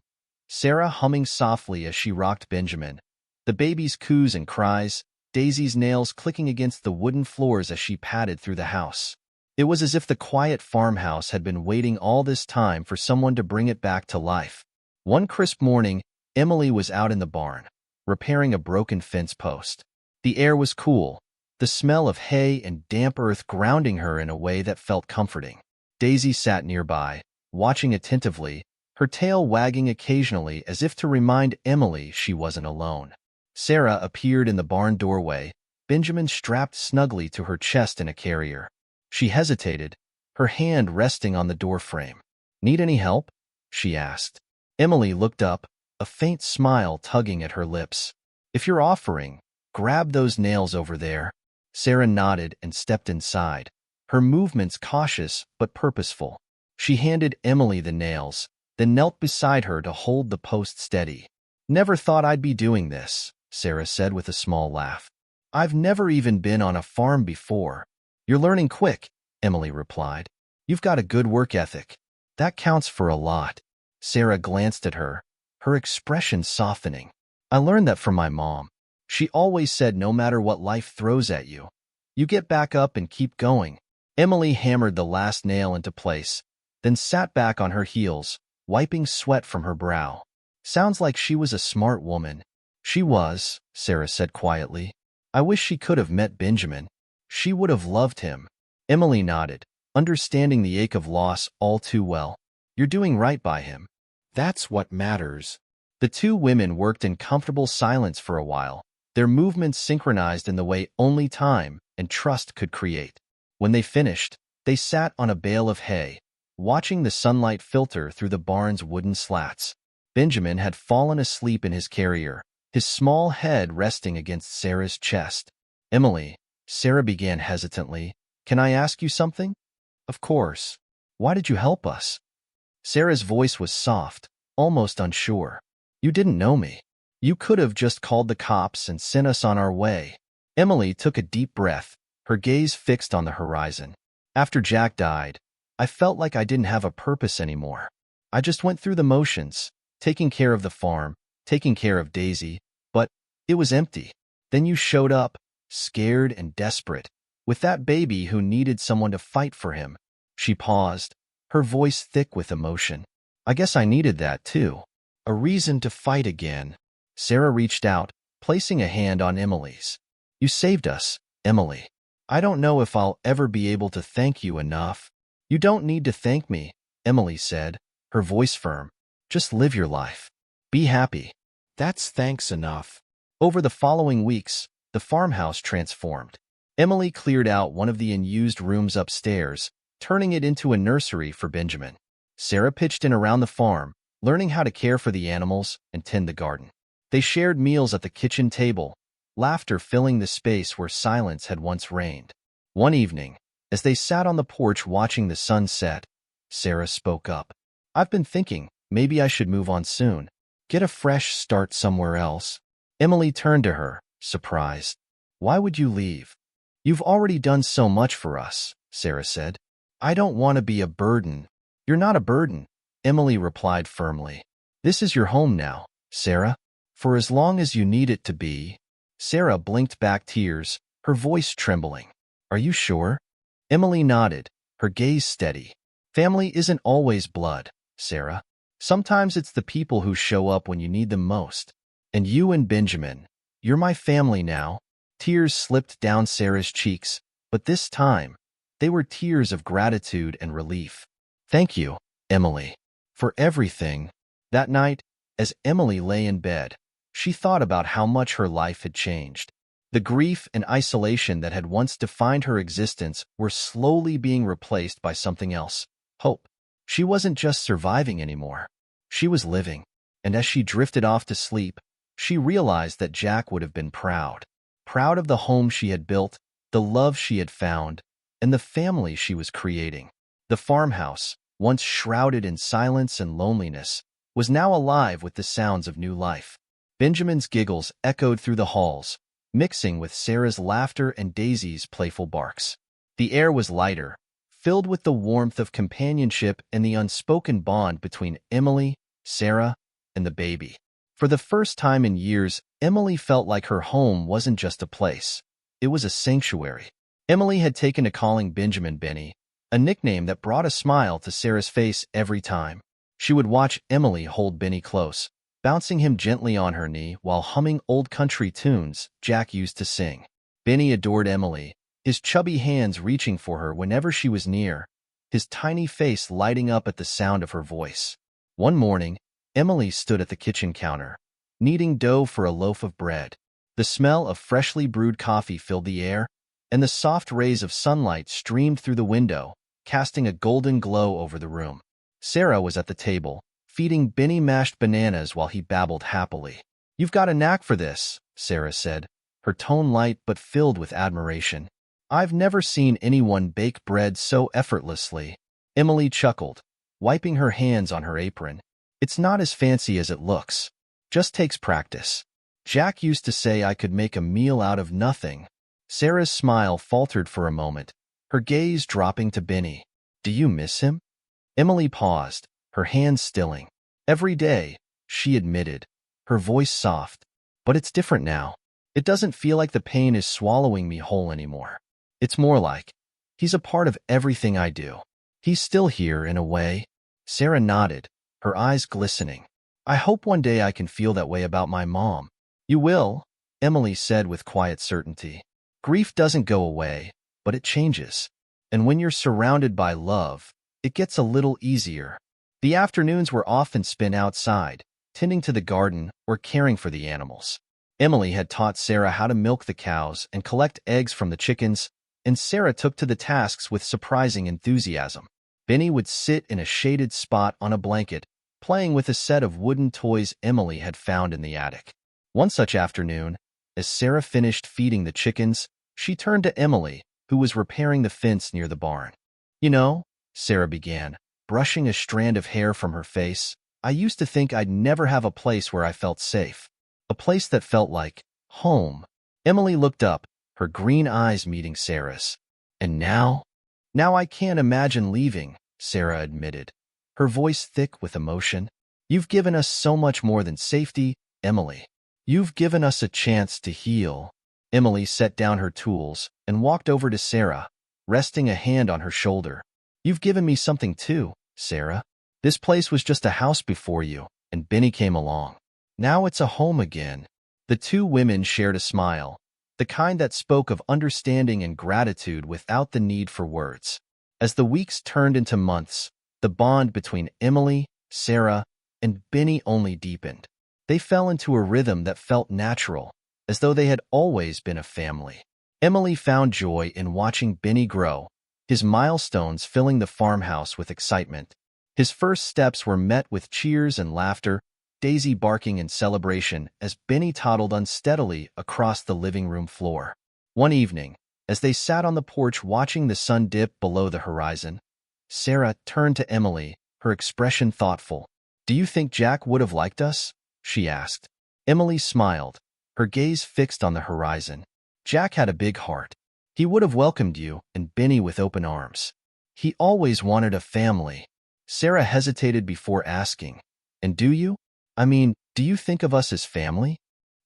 Sarah humming softly as she rocked Benjamin, the baby's coos and cries, Daisy's nails clicking against the wooden floors as she padded through the house. It was as if the quiet farmhouse had been waiting all this time for someone to bring it back to life. One crisp morning, Emily was out in the barn, repairing a broken fence post. The air was cool, the smell of hay and damp earth grounding her in a way that felt comforting. Daisy sat nearby, watching attentively, her tail wagging occasionally as if to remind Emily she wasn't alone. Sarah appeared in the barn doorway, Benjamin strapped snugly to her chest in a carrier. She hesitated, her hand resting on the doorframe. "Need any help?" she asked. Emily looked up, a faint smile tugging at her lips. "If you're offering, grab those nails over there." Sarah nodded and stepped inside, her movements cautious but purposeful. She handed Emily the nails, then knelt beside her to hold the post steady. "Never thought I'd be doing this," Sarah said with a small laugh. "I've never even been on a farm before." "You're learning quick," Emily replied. "You've got a good work ethic. That counts for a lot." Sarah glanced at her, her expression softening. "I learned that from my mom. She always said no matter what life throws at you, you get back up and keep going." Emily hammered the last nail into place, then sat back on her heels, wiping sweat from her brow. "Sounds like she was a smart woman." "She was," Sarah said quietly. "I wish she could have met Benjamin. She would have loved him." Emily nodded, understanding the ache of loss all too well. "You're doing right by him. That's what matters." The two women worked in comfortable silence for a while, their movements synchronized in the way only time and trust could create. When they finished, they sat on a bale of hay, watching the sunlight filter through the barn's wooden slats. Benjamin had fallen asleep in his carrier, his small head resting against Sarah's chest. "Emily," Sarah began hesitantly, "can I ask you something?" "Of course. Why did you help us?" Sarah's voice was soft, almost unsure. "You didn't know me. You could have just called the cops and sent us on our way." Emily took a deep breath, her gaze fixed on the horizon. "After Jack died, I felt like I didn't have a purpose anymore. I just went through the motions, taking care of the farm, taking care of Daisy, but It was empty. Then you showed up, scared and desperate, with that baby who needed someone to fight for him. She paused, her voice thick with emotion. I guess I needed that too. A reason to fight again. Sarah reached out, placing a hand on Emily's. You saved us, Emily. I don't know if I'll ever be able to thank you enough. You don't need to thank me, Emily said, her voice firm. Just live your life. Be happy. That's thanks enough. Over the following weeks, the farmhouse transformed. Emily cleared out one of the unused rooms upstairs, turning it into a nursery for Benjamin. Sarah pitched in around the farm, learning how to care for the animals and tend the garden. They shared meals at the kitchen table, laughter filling the space where silence had once reigned. One evening, as they sat on the porch watching the sun set, Sarah spoke up. I've been thinking, maybe I should move on soon. Get a fresh start somewhere else. Emily turned to her, surprised. Why would you leave? You've already done so much for us, Sarah said. I don't want to be a burden. You're not a burden, Emily replied firmly. This is your home now, Sarah. For as long as you need it to be. Sarah blinked back tears, her voice trembling. Are you sure? Emily nodded, her gaze steady. Family isn't always blood, Sarah. Sometimes it's the people who show up when you need them most. And you and Benjamin, you're my family now. Tears slipped down Sarah's cheeks, but this time, they were tears of gratitude and relief. Thank you, Emily, for everything. That night, as Emily lay in bed, she thought about how much her life had changed. The grief and isolation that had once defined her existence were slowly being replaced by something else, hope. She wasn't just surviving anymore. She was living, and as she drifted off to sleep, she realized that Jack would have been proud. Proud of the home she had built, the love she had found, and the family she was creating. The farmhouse, once shrouded in silence and loneliness, was now alive with the sounds of new life. Benjamin's giggles echoed through the halls, mixing with Sarah's laughter and Daisy's playful barks. The air was lighter, filled with the warmth of companionship and the unspoken bond between Emily, Sarah, and the baby. For the first time in years, Emily felt like her home wasn't just a place. It was a sanctuary. Emily had taken to calling Benjamin Benny, a nickname that brought a smile to Sarah's face every time. She would watch Emily hold Benny close, bouncing him gently on her knee while humming old country tunes Jack used to sing. Benny adored Emily, his chubby hands reaching for her whenever she was near, his tiny face lighting up at the sound of her voice. One morning, Emily stood at the kitchen counter, kneading dough for a loaf of bread. The smell of freshly brewed coffee filled the air, and the soft rays of sunlight streamed through the window, casting a golden glow over the room. Sarah was at the table, feeding Benny mashed bananas while he babbled happily. You've got a knack for this, Sarah said, her tone light but filled with admiration. I've never seen anyone bake bread so effortlessly. Emily chuckled, wiping her hands on her apron. It's not as fancy as it looks. Just takes practice. Jack used to say I could make a meal out of nothing. Sarah's smile faltered for a moment, her gaze dropping to Benny. Do you miss him? Emily paused, her hands stilling. Every day, she admitted, her voice soft. But it's different now. It doesn't feel like the pain is swallowing me whole anymore. It's more like, he's a part of everything I do. He's still here in a way. Sarah nodded, her eyes glistening. I hope one day I can feel that way about my mom. You will, Emily said with quiet certainty. Grief doesn't go away, but it changes. And when you're surrounded by love, it gets a little easier. The afternoons were often spent outside, tending to the garden or caring for the animals. Emily had taught Sarah how to milk the cows and collect eggs from the chickens, and Sarah took to the tasks with surprising enthusiasm. Benny would sit in a shaded spot on a blanket, playing with a set of wooden toys Emily had found in the attic. One such afternoon, as Sarah finished feeding the chickens, she turned to Emily, who was repairing the fence near the barn. You know, Sarah began, brushing a strand of hair from her face, I used to think I'd never have a place where I felt safe. A place that felt like home. Emily looked up, her green eyes meeting Sarah's. And now? Now I can't imagine leaving, Sarah admitted, her voice thick with emotion. You've given us so much more than safety, Emily. You've given us a chance to heal. Emily set down her tools and walked over to Sarah, resting a hand on her shoulder. You've given me something too, Sarah. This place was just a house before you, and Benny came along. Now it's a home again. The two women shared a smile, the kind that spoke of understanding and gratitude without the need for words. As the weeks turned into months, the bond between Emily, Sarah, and Benny only deepened. They fell into a rhythm that felt natural, as though they had always been a family. Emily found joy in watching Benny grow, his milestones filling the farmhouse with excitement. His first steps were met with cheers and laughter, Daisy barking in celebration as Benny toddled unsteadily across the living room floor. One evening, as they sat on the porch watching the sun dip below the horizon, Sarah turned to Emily, her expression thoughtful. "Do you think Jack would have liked us?" she asked. Emily smiled, her gaze fixed on the horizon. "Jack had a big heart. He would have welcomed you and Benny with open arms. He always wanted a family." Sarah hesitated before asking, "And do you? Do you think of us as family?"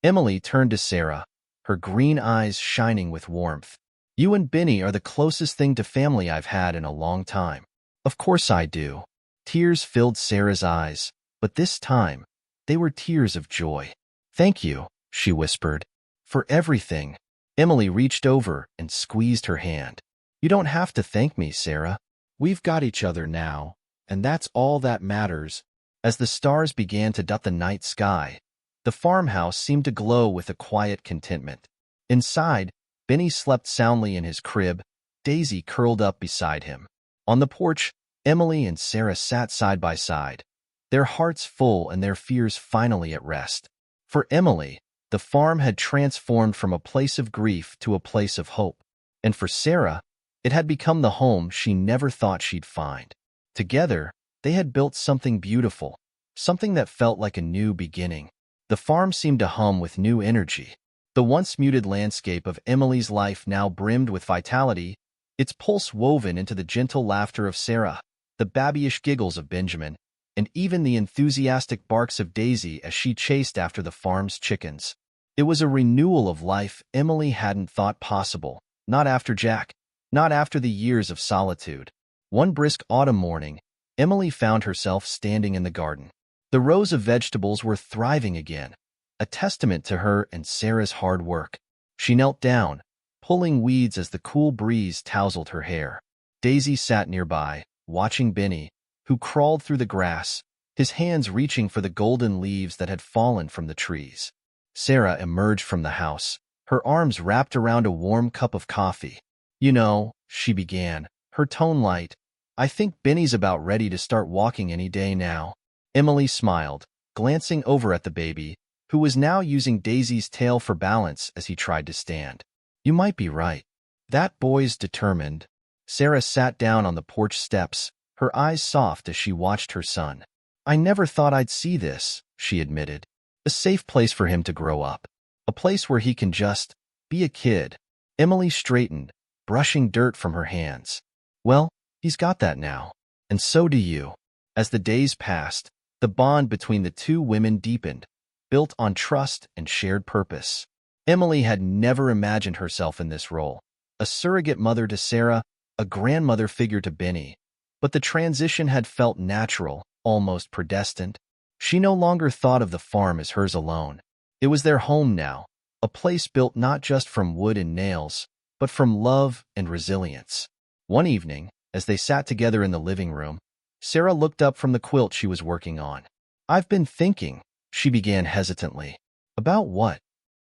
Emily turned to Sarah, her green eyes shining with warmth. "You and Benny are the closest thing to family I've had in a long time." "Of course I do." Tears filled Sarah's eyes, but this time, they were tears of joy. "Thank you," she whispered, "for everything." Emily reached over and squeezed her hand. "You don't have to thank me, Sarah. We've got each other now, and that's all that matters." As the stars began to dot the night sky, the farmhouse seemed to glow with a quiet contentment. Inside, Benny slept soundly in his crib, Daisy curled up beside him. On the porch, Emily and Sarah sat side by side, their hearts full and their fears finally at rest. For Emily, the farm had transformed from a place of grief to a place of hope, and for Sarah, it had become the home she never thought she'd find. Together, they had built something beautiful, something that felt like a new beginning. The farm seemed to hum with new energy. The once muted landscape of Emily's life now brimmed with vitality, its pulse woven into the gentle laughter of Sarah, the babyish giggles of Benjamin, and even the enthusiastic barks of Daisy as she chased after the farm's chickens. It was a renewal of life Emily hadn't thought possible, not after Jack, not after the years of solitude. One brisk autumn morning, Emily found herself standing in the garden. The rows of vegetables were thriving again, a testament to her and Sarah's hard work. She knelt down, pulling weeds as the cool breeze tousled her hair. Daisy sat nearby, watching Benny, who crawled through the grass, his hands reaching for the golden leaves that had fallen from the trees. Sarah emerged from the house, her arms wrapped around a warm cup of coffee. "You know," she began, her tone light, "I think Benny's about ready to start walking any day now." Emily smiled, glancing over at the baby, who was now using Daisy's tail for balance as he tried to stand. "You might be right. That boy's determined." Sarah sat down on the porch steps, her eyes soft as she watched her son. "I never thought I'd see this," she admitted. "A safe place for him to grow up. A place where he can just be a kid." Emily straightened, brushing dirt from her hands. "Well, he's got that now, and so do you." As the days passed, the bond between the two women deepened, built on trust and shared purpose. Emily had never imagined herself in this role, a surrogate mother to Sarah, a grandmother figure to Benny, but the transition had felt natural, almost predestined. She no longer thought of the farm as hers alone. It was their home now, a place built not just from wood and nails, but from love and resilience. One evening, as they sat together in the living room, Sarah looked up from the quilt she was working on. "I've been thinking," she began hesitantly. "About what?"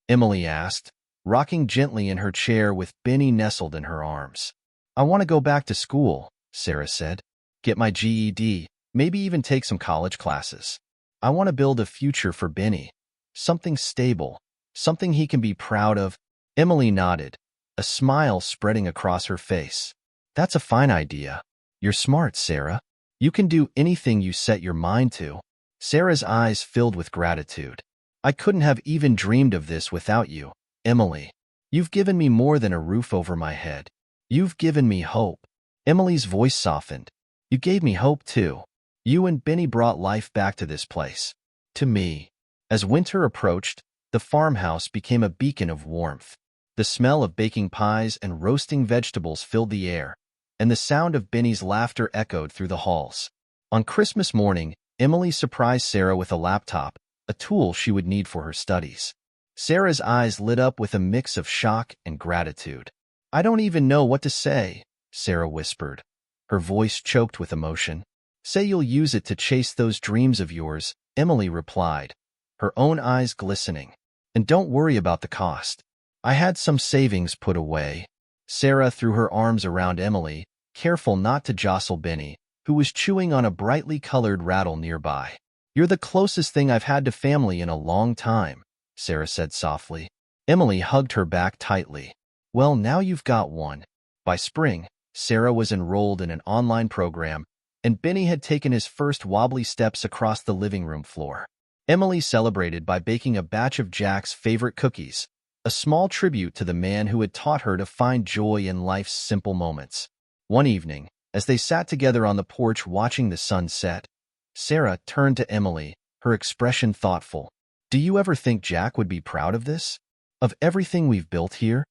Emily asked, rocking gently in her chair with Benny nestled in her arms. "I want to go back to school," Sarah said. "Get my GED, maybe even take some college classes. I want to build a future for Benny, something stable, something he can be proud of." Emily nodded, a smile spreading across her face. "That's a fine idea. You're smart, Sarah. You can do anything you set your mind to." Sarah's eyes filled with gratitude. "I couldn't have even dreamed of this without you, Emily. You've given me more than a roof over my head. You've given me hope." Emily's voice softened. "You gave me hope, too. You and Benny brought life back to this place. To me." As winter approached, The farmhouse became a beacon of warmth. The smell of baking pies and roasting vegetables filled the air, and the sound of Benny's laughter echoed through the halls. On Christmas morning, Emily surprised Sarah with a laptop, a tool she would need for her studies. Sarah's eyes lit up with a mix of shock and gratitude. "I don't even know what to say," Sarah whispered, her voice choked with emotion. "Say you'll use it to chase those dreams of yours," Emily replied, her own eyes glistening. "And don't worry about the cost. I had some savings put away." Sarah threw her arms around Emily, careful not to jostle Benny, who was chewing on a brightly colored rattle nearby. "You're the closest thing I've had to family in a long time," Sarah said softly. Emily hugged her back tightly. "Well, now you've got one." By spring, Sarah was enrolled in an online program, and Benny had taken his first wobbly steps across the living room floor. Emily celebrated by baking a batch of Jack's favorite cookies, a small tribute to the man who had taught her to find joy in life's simple moments. One evening, as they sat together on the porch watching the sun set, Sarah turned to Emily, her expression thoughtful. "Do you ever think Jack would be proud of this? Of everything we've built here?"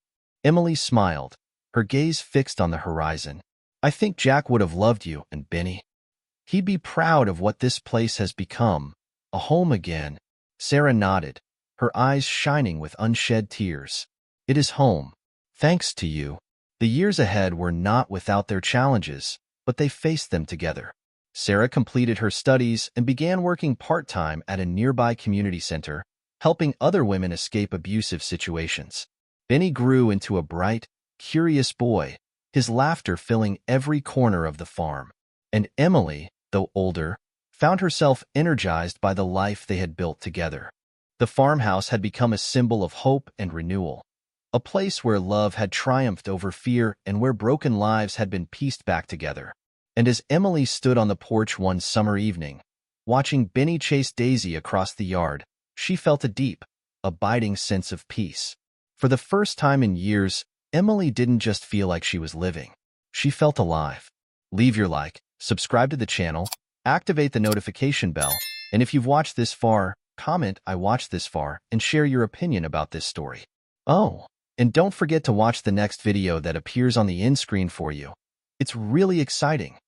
Emily smiled, her gaze fixed on the horizon. "I think Jack would have loved you and Benny. He'd be proud of what this place has become, a home again." Sarah nodded, her eyes shining with unshed tears. "It is home, thanks to you." The years ahead were not without their challenges, but they faced them together. Sarah completed her studies and began working part-time at a nearby community center, helping other women escape abusive situations. Benny grew into a bright, curious boy, his laughter filling every corner of the farm. And Emily, though older, found herself energized by the life they had built together. The farmhouse had become a symbol of hope and renewal, a place where love had triumphed over fear and where broken lives had been pieced back together. And as Emily stood on the porch one summer evening, watching Benny chase Daisy across the yard, she felt a deep, abiding sense of peace. For the first time in years, Emily didn't just feel like she was living. She felt alive. Leave your like, subscribe to the channel, activate the notification bell, and if you've watched this far, comment "I watched this far" and share your opinion about this story. Oh, and don't forget to watch the next video that appears on the end screen for you. It's really exciting.